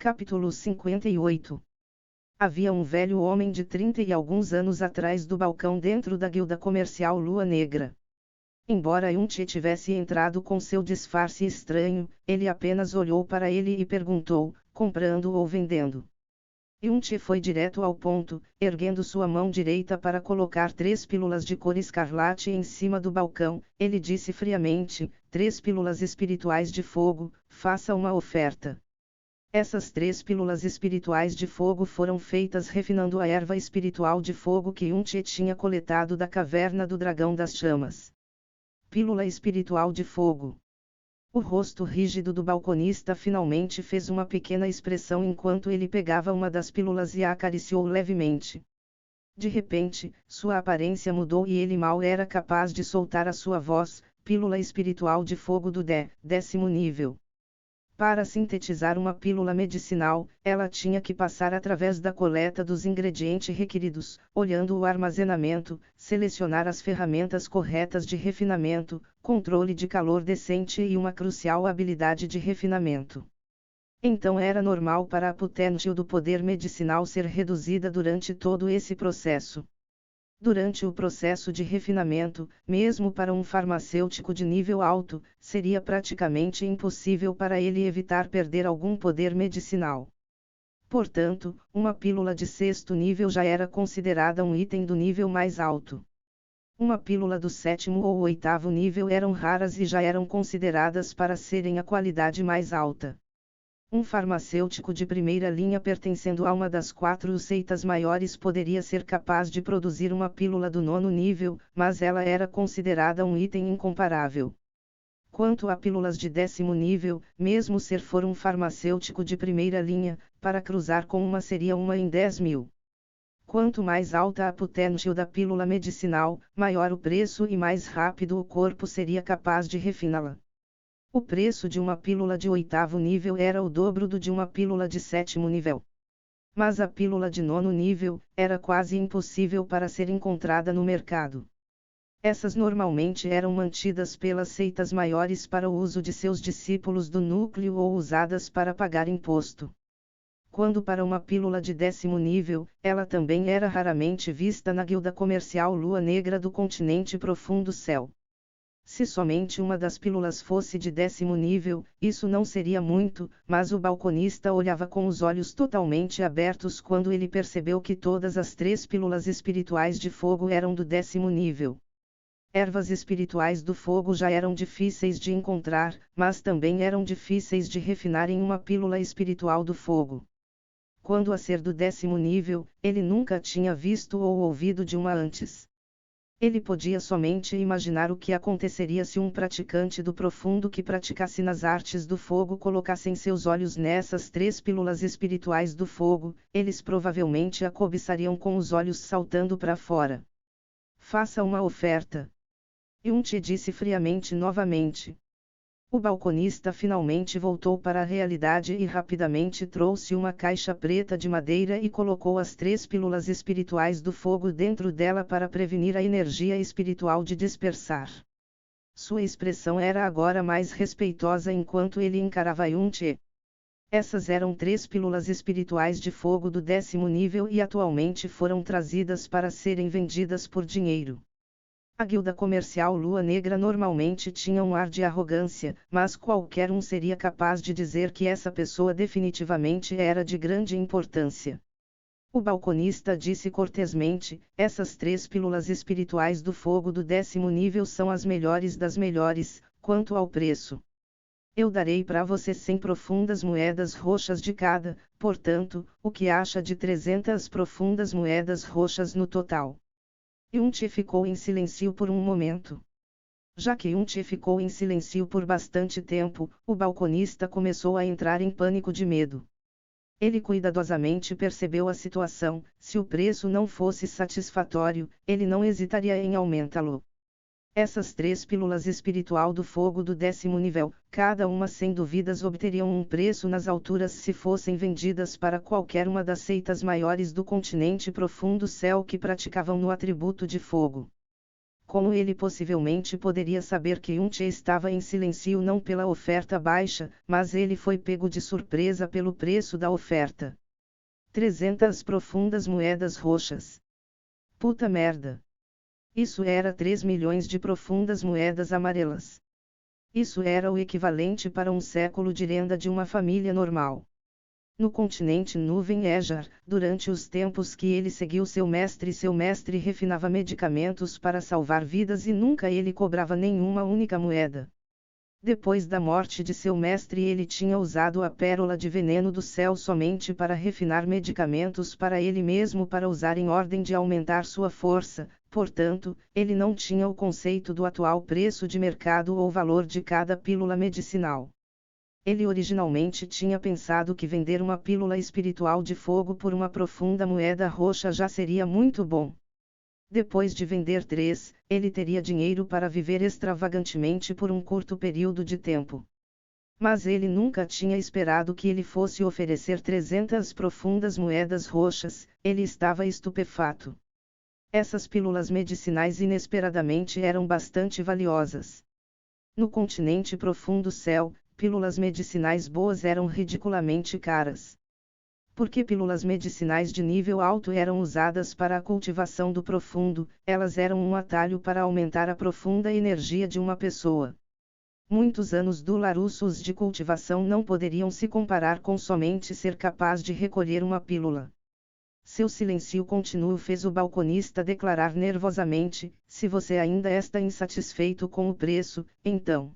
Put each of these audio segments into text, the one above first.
Capítulo 58. Havia um velho homem de 30 e alguns anos atrás do balcão dentro da guilda comercial Lua Negra. Embora Yun-Che tivesse entrado com seu disfarce estranho, ele apenas olhou para ele e perguntou, comprando ou vendendo? Yun-Che foi direto ao ponto, erguendo sua mão direita para colocar 3 pílulas de cor escarlate em cima do balcão. Ele disse friamente, 3 pílulas espirituais de fogo, faça uma oferta. Essas 3 pílulas espirituais de fogo foram feitas refinando a erva espiritual de fogo que Yun-Che tinha coletado da caverna do dragão das chamas. Pílula espiritual de fogo. O rosto rígido do balconista finalmente fez uma pequena expressão enquanto ele pegava uma das pílulas e a acariciou levemente. De repente, sua aparência mudou e ele mal era capaz de soltar a sua voz, pílula espiritual de fogo do 10º nível. Para sintetizar uma pílula medicinal, ela tinha que passar através da coleta dos ingredientes requeridos, olhando o armazenamento, selecionar as ferramentas corretas de refinamento, controle de calor decente e uma crucial habilidade de refinamento. Então era normal para a potência do poder medicinal ser reduzida durante todo esse processo. Durante o processo de refinamento, mesmo para um farmacêutico de nível alto, seria praticamente impossível para ele evitar perder algum poder medicinal. Portanto, uma pílula de 6º nível já era considerada um item do nível mais alto. Uma pílula do 7º ou 8º nível eram raras e já eram consideradas para serem a qualidade mais alta. Um farmacêutico de primeira linha pertencendo a uma das 4 seitas maiores poderia ser capaz de produzir uma pílula do 9º nível, mas ela era considerada um item incomparável. Quanto a pílulas de 10º nível, mesmo se for um farmacêutico de primeira linha, para cruzar com uma seria uma em 10.000. Quanto mais alta a potência da pílula medicinal, maior o preço e mais rápido o corpo seria capaz de refiná-la. O preço de uma pílula de 8º nível era o dobro do de uma pílula de 7º nível. Mas a pílula de 9º nível era quase impossível para ser encontrada no mercado. Essas normalmente eram mantidas pelas seitas maiores para o uso de seus discípulos do núcleo ou usadas para pagar imposto. Quando para uma pílula de 10º nível, ela também era raramente vista na guilda comercial Lua Negra do continente Profundo Céu. Se somente uma das pílulas fosse de 10º nível, isso não seria muito, mas o balconista olhava com os olhos totalmente abertos quando ele percebeu que todas as 3 pílulas espirituais de fogo eram do 10º nível. Ervas espirituais do fogo já eram difíceis de encontrar, mas também eram difíceis de refinar em uma pílula espiritual do fogo. Quando a ser do 10º nível, ele nunca tinha visto ou ouvido de uma antes. Ele podia somente imaginar o que aconteceria se um praticante do profundo que praticasse nas artes do fogo colocasse seus olhos nessas 3 pílulas espirituais do fogo, eles provavelmente a cobiçariam com os olhos saltando para fora. Faça uma oferta. Yun-Che disse friamente novamente. O balconista finalmente voltou para a realidade e rapidamente trouxe uma caixa preta de madeira e colocou as 3 pílulas espirituais do fogo dentro dela para prevenir a energia espiritual de dispersar. Sua expressão era agora mais respeitosa enquanto ele encarava Yun-Che. Essas eram 3 pílulas espirituais de fogo do 10º nível e atualmente foram trazidas para serem vendidas por dinheiro. A guilda comercial Lua Negra normalmente tinha um ar de arrogância, mas qualquer um seria capaz de dizer que essa pessoa definitivamente era de grande importância. O balconista disse cortesmente, essas 3 pílulas espirituais do fogo do 10º nível são as melhores das melhores, quanto ao preço. Eu darei para você 100 profundas moedas roxas de cada, portanto, o que acha de 300 profundas moedas roxas no total? Yun-Che ficou em silêncio por um momento. Já que Yun-Che ficou em silêncio por bastante tempo, o balconista começou a entrar em pânico de medo. Ele cuidadosamente percebeu a situação, se o preço não fosse satisfatório, ele não hesitaria em aumentá-lo. Essas 3 pílulas espiritual do fogo do 10º nível, cada uma sem dúvidas obteriam um preço nas alturas se fossem vendidas para qualquer uma das seitas maiores do continente Profundo Céu que praticavam no atributo de fogo. Como ele possivelmente poderia saber que Yun-che estava em silêncio não pela oferta baixa, mas ele foi pego de surpresa pelo preço da oferta. 300 profundas moedas roxas. Puta merda. Isso era 3 milhões de profundas moedas amarelas. Isso era o equivalente para um século de renda de uma família normal. No continente Nuvem Ejar, durante os tempos que ele seguiu seu mestre refinava medicamentos para salvar vidas e nunca ele cobrava nenhuma única moeda. Depois da morte de seu mestre, ele tinha usado a pérola de veneno do céu somente para refinar medicamentos para ele mesmo para usar em ordem de aumentar sua força, portanto, ele não tinha o conceito do atual preço de mercado ou valor de cada pílula medicinal. Ele originalmente tinha pensado que vender uma pílula espiritual de fogo por uma profunda moeda roxa já seria muito bom. Depois de vender 3, ele teria dinheiro para viver extravagantemente por um curto período de tempo. Mas ele nunca tinha esperado que ele fosse oferecer 300 profundas moedas roxas, ele estava estupefato. Essas pílulas medicinais inesperadamente eram bastante valiosas. No continente profundo céu, pílulas medicinais boas eram ridiculamente caras. Porque pílulas medicinais de nível alto eram usadas para a cultivação do profundo, elas eram um atalho para aumentar a profunda energia de uma pessoa. Muitos anos dolorosos de cultivação não poderiam se comparar com somente ser capaz de recolher uma pílula. Seu silêncio contínuo fez o balconista declarar nervosamente: se você ainda está insatisfeito com o preço, então.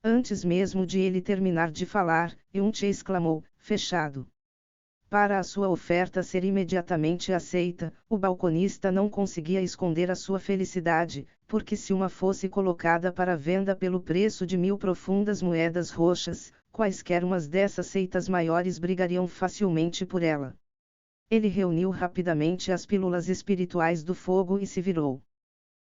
Antes mesmo de ele terminar de falar, Yun-che exclamou: fechado. Para a sua oferta ser imediatamente aceita, o balconista não conseguia esconder a sua felicidade, porque se uma fosse colocada para venda pelo preço de 1000 profundas moedas roxas, quaisquer umas dessas seitas maiores brigariam facilmente por ela. Ele reuniu rapidamente as pílulas espirituais do fogo e se virou.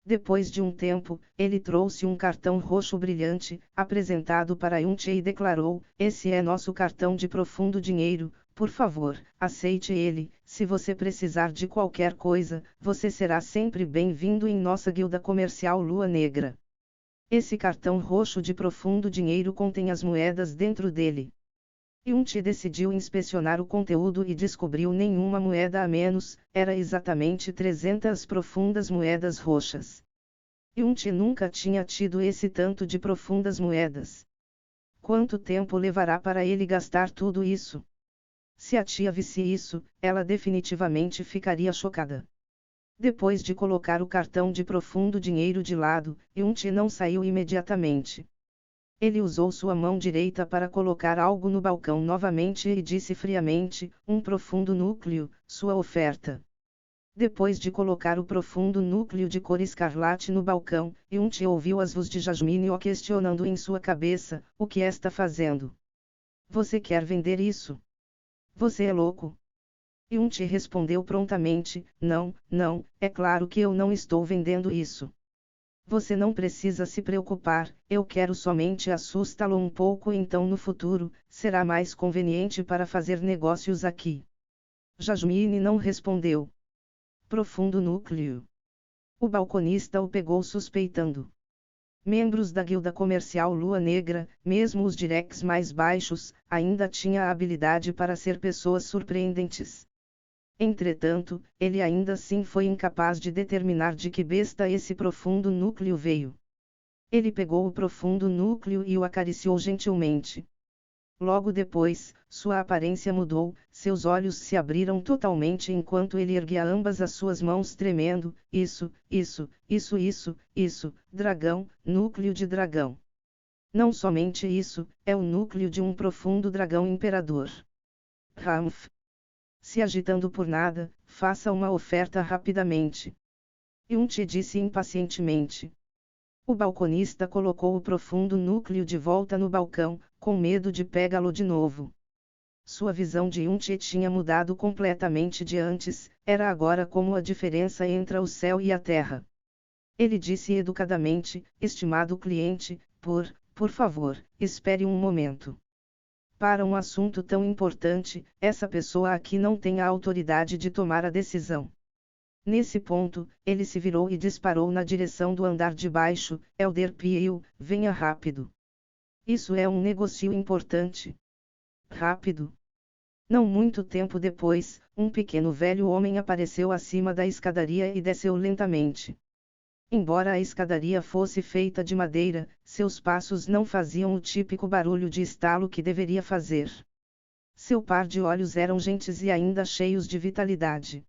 Depois de um tempo, ele trouxe um cartão roxo brilhante, apresentado para Yun-che e declarou: esse é nosso cartão de profundo dinheiro, por favor, aceite ele. Se você precisar de qualquer coisa, você será sempre bem-vindo em nossa guilda comercial Lua Negra. Esse cartão roxo de profundo dinheiro contém as moedas dentro dele. Yun-che decidiu inspecionar o conteúdo e descobriu nenhuma moeda a menos, era exatamente 300 profundas moedas roxas. Yun-che nunca tinha tido esse tanto de profundas moedas. Quanto tempo levará para ele gastar tudo isso? Se a tia visse isso, ela definitivamente ficaria chocada. Depois de colocar o cartão de profundo dinheiro de lado, Yun-che não saiu imediatamente. Ele usou sua mão direita para colocar algo no balcão novamente e disse friamente: um profundo núcleo, sua oferta. Depois de colocar o profundo núcleo de cor escarlate no balcão, Yun-che ouviu as vozes de Jasmine o questionando em sua cabeça: o que está fazendo? Você quer vender isso? Você é louco? Yun-che respondeu prontamente: não, não, é claro que eu não estou vendendo isso. Você não precisa se preocupar, eu quero somente assustá-lo um pouco, então no futuro, será mais conveniente para fazer negócios aqui. Jasmine não respondeu. Profundo núcleo. O balconista o pegou suspeitando. Membros da guilda comercial Lua Negra, mesmo os directs mais baixos, ainda tinha a habilidade para ser pessoas surpreendentes. Entretanto, ele ainda assim foi incapaz de determinar de que besta esse profundo núcleo veio. Ele pegou o profundo núcleo e o acariciou gentilmente. Logo depois, sua aparência mudou, seus olhos se abriram totalmente enquanto ele erguia ambas as suas mãos tremendo: isso, dragão, núcleo de dragão. Não somente isso, é o núcleo de um profundo dragão imperador. Ramph. Se agitando por nada, faça uma oferta rapidamente. Yun-che disse impacientemente. O balconista colocou o profundo núcleo de volta no balcão, com medo de pegá-lo de novo. Sua visão de Yun-che tinha mudado completamente de antes, era agora como a diferença entre o céu e a terra. Ele disse educadamente: estimado cliente, por favor, espere um momento. Para um assunto tão importante, essa pessoa aqui não tem a autoridade de tomar a decisão. Nesse ponto, ele se virou e disparou na direção do andar de baixo. Elder Peel, venha rápido. Isso é um negócio importante. Rápido. Não muito tempo depois, um pequeno velho homem apareceu acima da escadaria e desceu lentamente. Embora a escadaria fosse feita de madeira, seus passos não faziam o típico barulho de estalo que deveria fazer. Seu par de olhos eram gentes e ainda cheios de vitalidade.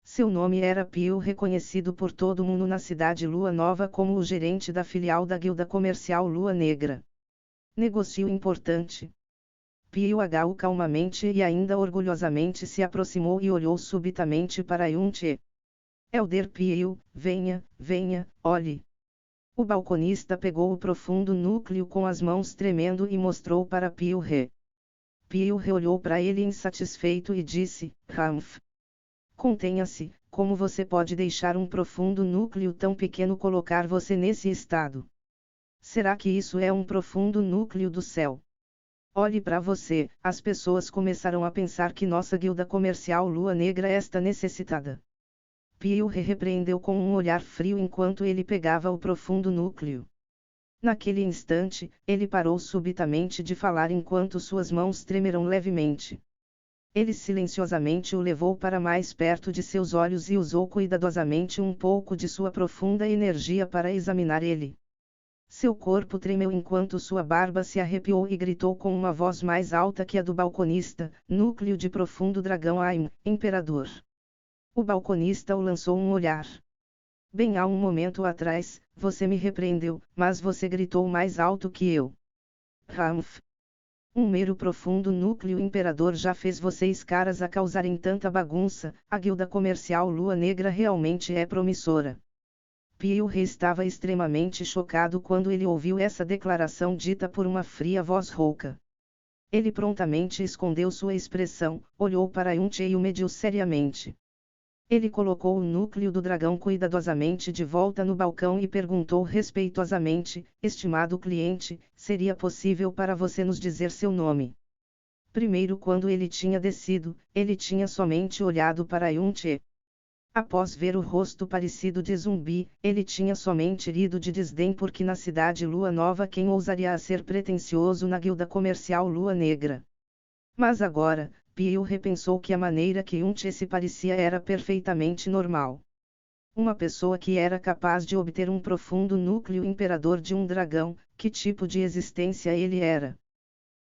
Seu nome era Peel, reconhecido por todo mundo na cidade Lua Nova como o gerente da filial da guilda comercial Lua Negra. Negócio importante. Peel agachou calmamente e ainda orgulhosamente se aproximou e olhou subitamente para Yun-che. Elder Peel, venha, venha, olhe. O balconista pegou o profundo núcleo com as mãos tremendo e mostrou para Peel He. Peel He olhou para ele insatisfeito e disse, Humph. Contenha-se, como você pode deixar um profundo núcleo tão pequeno colocar você nesse estado? Será que isso é um profundo núcleo do céu? Olhe para você, as pessoas começaram a pensar que nossa guilda comercial Lua Negra está necessitada. Peel repreendeu com um olhar frio enquanto ele pegava o profundo núcleo. Naquele instante, ele parou subitamente de falar enquanto suas mãos tremeram levemente. Ele silenciosamente o levou para mais perto de seus olhos e usou cuidadosamente um pouco de sua profunda energia para examinar ele. Seu corpo tremeu enquanto sua barba se arrepiou e gritou com uma voz mais alta que a do balconista, núcleo de profundo dragão Aim, imperador. O balconista o lançou um olhar. Bem há um momento atrás, você me repreendeu, mas você gritou mais alto que eu. Humph. Um mero profundo núcleo imperador já fez vocês caras a causarem tanta bagunça. A guilda comercial Lua Negra realmente é promissora. Peel estava extremamente chocado quando ele ouviu essa declaração dita por uma fria voz rouca. Ele prontamente escondeu sua expressão, olhou para Yun-che e o mediu seriamente. Ele colocou o núcleo do dragão cuidadosamente de volta no balcão e perguntou respeitosamente, estimado cliente, seria possível para você nos dizer seu nome? Primeiro, quando ele tinha descido, ele tinha somente olhado para Yun-che. Após ver o rosto parecido de zumbi, ele tinha somente rido de desdém porque na cidade Lua Nova quem ousaria a ser pretensioso na guilda comercial Lua Negra. Mas agora, Peel repensou que a maneira que Yun-che se parecia era perfeitamente normal. Uma pessoa que era capaz de obter um profundo núcleo imperador de um dragão, que tipo de existência ele era?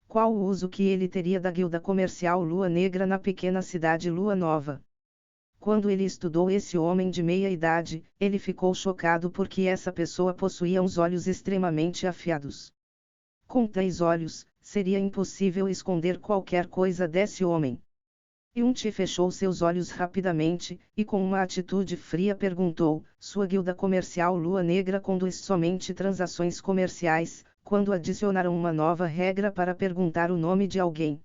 Qual o uso que ele teria da guilda comercial Lua Negra na pequena cidade Lua Nova? Quando ele estudou esse homem de meia idade, ele ficou chocado porque essa pessoa possuía uns olhos extremamente afiados. Com tais olhos, seria impossível esconder qualquer coisa desse homem. Yun-che fechou seus olhos rapidamente, e com uma atitude fria perguntou, sua guilda comercial Lua Negra conduz somente transações comerciais, quando adicionaram uma nova regra para perguntar o nome de alguém.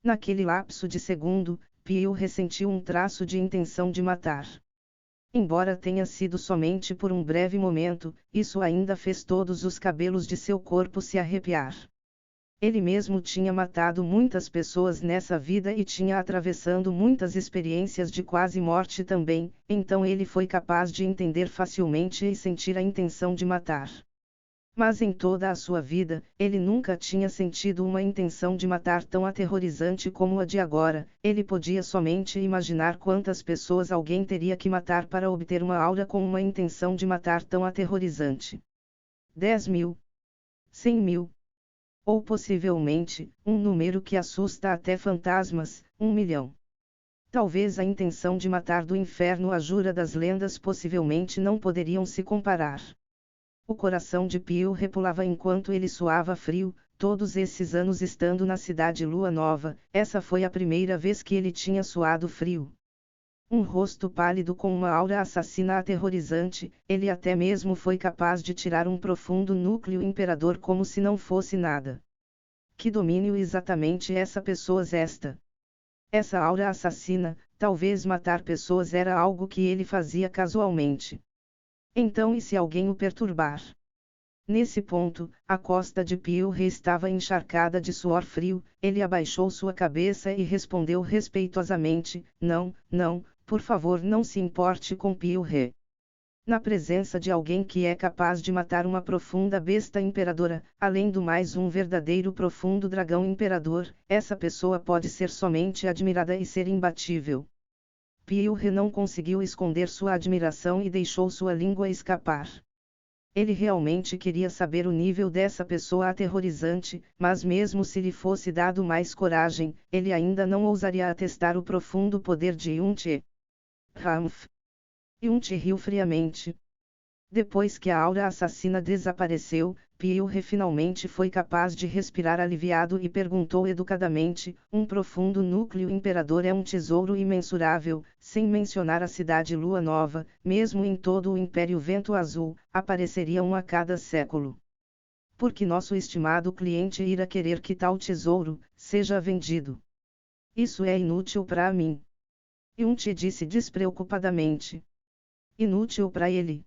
Naquele lapso de segundo, Peel ressentiu um traço de intenção de matar. Embora tenha sido somente por um breve momento, isso ainda fez todos os cabelos de seu corpo se arrepiar. Ele mesmo tinha matado muitas pessoas nessa vida e tinha atravessado muitas experiências de quase morte também, então ele foi capaz de entender facilmente e sentir a intenção de matar. Mas em toda a sua vida, ele nunca tinha sentido uma intenção de matar tão aterrorizante como a de agora. Ele podia somente imaginar quantas pessoas alguém teria que matar para obter uma aura com uma intenção de matar tão aterrorizante. 10.000. 100.000. Ou possivelmente, um número que assusta até fantasmas, 1 milhão. Talvez a intenção de matar do inferno a jura das lendas possivelmente não poderiam se comparar. O coração de Peel repulava enquanto ele suava frio. Todos esses anos estando na cidade Lua Nova, essa foi a primeira vez que ele tinha suado frio. Um rosto pálido com uma aura assassina aterrorizante, ele até mesmo foi capaz de tirar um profundo núcleo imperador como se não fosse nada. Que domínio exatamente essa pessoa esta? Essa aura assassina, talvez matar pessoas era algo que ele fazia casualmente. Então e se alguém o perturbar? Nesse ponto, a costa de Peel estava encharcada de suor frio. Ele abaixou sua cabeça e respondeu respeitosamente, não, Por favor, não se importe com Pio-Re. Na presença de alguém que é capaz de matar uma profunda besta imperadora, além do mais um verdadeiro profundo dragão imperador, essa pessoa pode ser somente admirada e ser imbatível. Pio-Re não conseguiu esconder sua admiração e deixou sua língua escapar. Ele realmente queria saber o nível dessa pessoa aterrorizante, mas mesmo se lhe fosse dado mais coragem, ele ainda não ousaria atestar o profundo poder de Yun-Che. Humph! Yun-Che riu friamente. Depois que a aura assassina desapareceu, Pio-Re finalmente foi capaz de respirar aliviado e perguntou educadamente: um profundo núcleo imperador é um tesouro imensurável, sem mencionar a cidade Lua Nova, mesmo em todo o Império Vento Azul, apareceria um a cada século. Porque nosso estimado cliente irá querer que tal tesouro seja vendido. Isso é inútil para mim. Yun-Che disse despreocupadamente. Inútil para ele.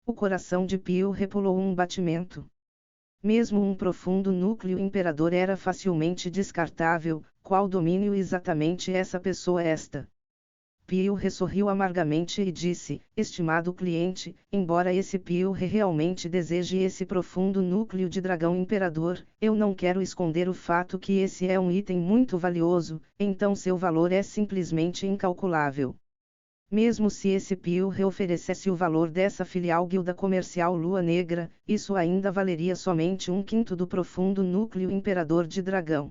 O coração de Pio-Re pulou um batimento. Mesmo um profundo núcleo imperador era facilmente descartável, qual domínio exatamente essa pessoa esta? Pio-Re sorriu amargamente e disse: estimado cliente, embora esse Pio-Re realmente deseje esse profundo núcleo de dragão imperador, eu não quero esconder o fato que esse é um item muito valioso, então seu valor é simplesmente incalculável. Mesmo se esse Pio-Re oferecesse o valor dessa filial guilda comercial Lua Negra, isso ainda valeria somente um quinto do profundo núcleo imperador de dragão.